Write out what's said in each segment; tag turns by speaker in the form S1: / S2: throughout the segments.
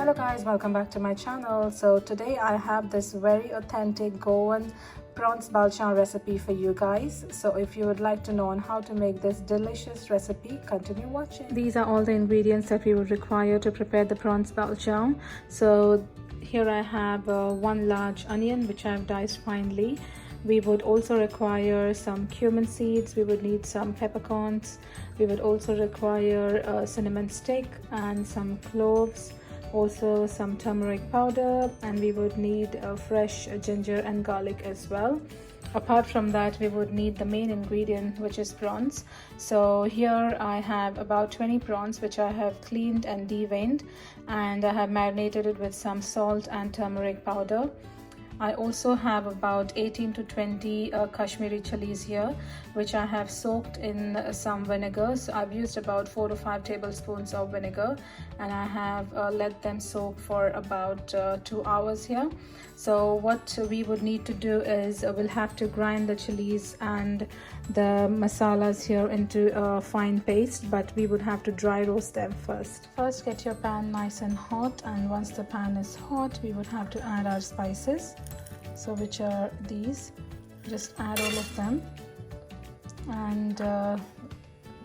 S1: Hello guys, welcome back to my channel. So today I have this very authentic Goan prawns Balchao recipe for you guys. So if you would like to know on how to make this delicious recipe, continue watching. These are all the ingredients that we would require to prepare the prawns Balchao. So here I have one large onion which I have diced finely. We would also require some cumin seeds, we would need some peppercorns, we would also require a cinnamon stick and some cloves, also some turmeric powder, and we would need fresh ginger and garlic as well. Apart from that, we would need the main ingredient, which is prawns. So here I have about 20 prawns which I have cleaned and deveined, and I have marinated it with some salt and turmeric powder. I also have about 18 to 20 Kashmiri chillies here, which I have soaked in some vinegar. So I've used about 4 to 5 tablespoons of vinegar, and I have let them soak for about 2 hours here. So what we would need to do is we'll have to grind the chilies and the masalas here into a fine paste, but we would have to dry roast them first. First, get your pan nice and hot, and once the pan is hot, we would have to add our spices. So which are these. Just add all of them and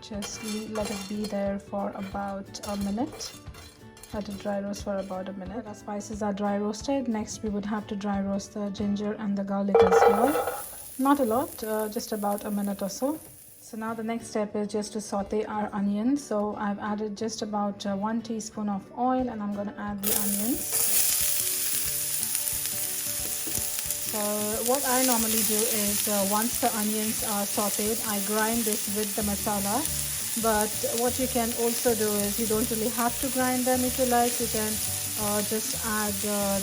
S1: just let it be there for about a minute. Let it dry roast for about a minute. Our spices are dry roasted. Next we would have to dry roast the ginger and the garlic as well. Not a lot, just about a minute or so. So now the next step is just to saute our onions. So I've added just about 1 teaspoon of oil, and I'm going to add the onions. So what I normally do is once the onions are sauteed, I grind this with the masala. But what you can also do is you don't really have to grind them. If you like, you can just add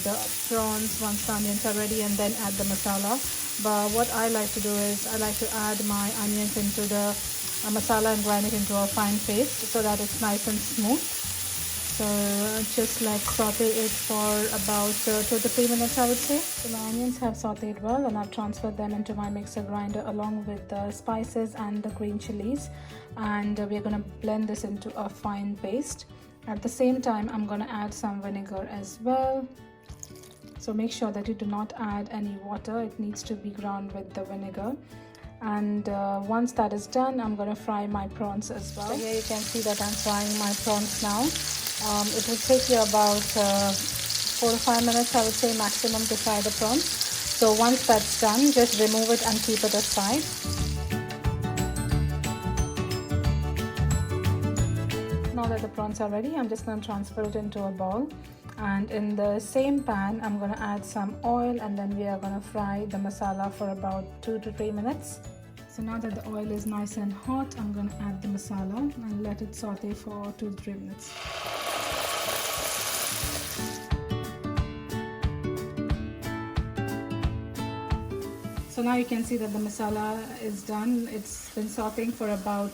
S1: the prawns once the onions are ready and then add the masala. But what I like to do is I like to add my onions into the masala and grind it into a fine paste so that it's nice and smooth. So just like saute it for about 2 to 3 minutes, I would say. So the onions have sauteed well, and I've transferred them into my mixer grinder along with the spices and the green chilies, and we're going to blend this into a fine paste. At the same time, I'm going to add some vinegar as well. So make sure that you do not add any water. It needs to be ground with the vinegar. And once that is done, I'm going to fry my prawns as well. So here you can see that I'm frying my prawns now. It will take you about 4 to 5 minutes, I would say, maximum to fry the prawns. So once that's done, just remove it and keep it aside. Now that the prawns are ready, I'm just going to transfer it into a bowl. And in the same pan, I'm going to add some oil, and then we are going to fry the masala for about 2 to 3 minutes. So now that the oil is nice and hot, I'm going to add the masala and let it saute for 2 to 3 minutes. So now you can see that the masala is done. It's been sauteing for about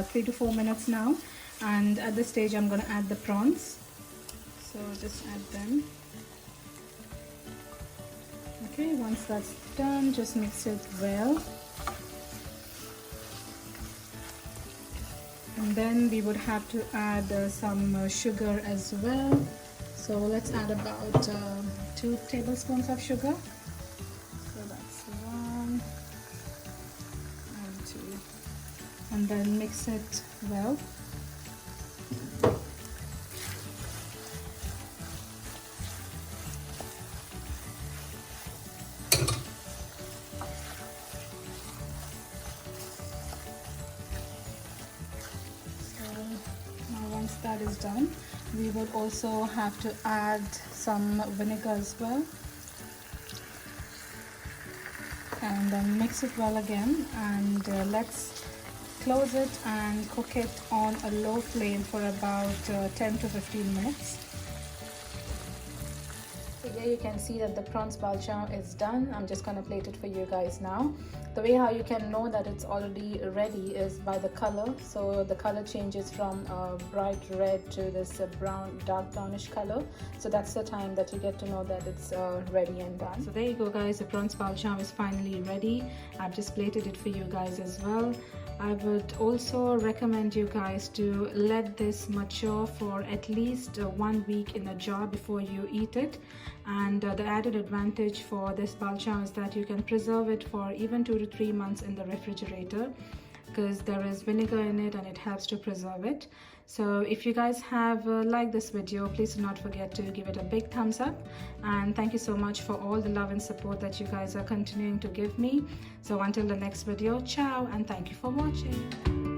S1: 3 to 4 minutes now. And at this stage, I'm going to add the prawns. So just add them. Okay, once that's done, just mix it well. And then we would have to add some sugar as well. So let's add about 2 tablespoons of sugar. So that's 1 and 2. And then mix it well. Once that is done, we would also have to add some vinegar as well, and then mix it well again, and let's close it and cook it on a low flame for about 10 to 15 minutes. So here you can see that the prawns balchao is done. I'm just going to plate it for you guys now. The way how you can know that it's already ready is by the color. So the color changes from bright red to this brown, dark brownish color. So that's the time that you get to know that it's ready and done. So there you go guys, the prawns balchao is finally ready. I've just plated it for you guys as well. I would also recommend you guys to let this mature for at least 1 week in a jar before you eat it. And the added advantage for this balchao is that you can preserve it for even 2 to 3 months in the refrigerator, because there is vinegar in it and it helps to preserve it. So if you guys have liked this video, please do not forget to give it a big thumbs up, and thank you so much for all the love and support that you guys are continuing to give me. So until the next video, ciao, and thank you for watching.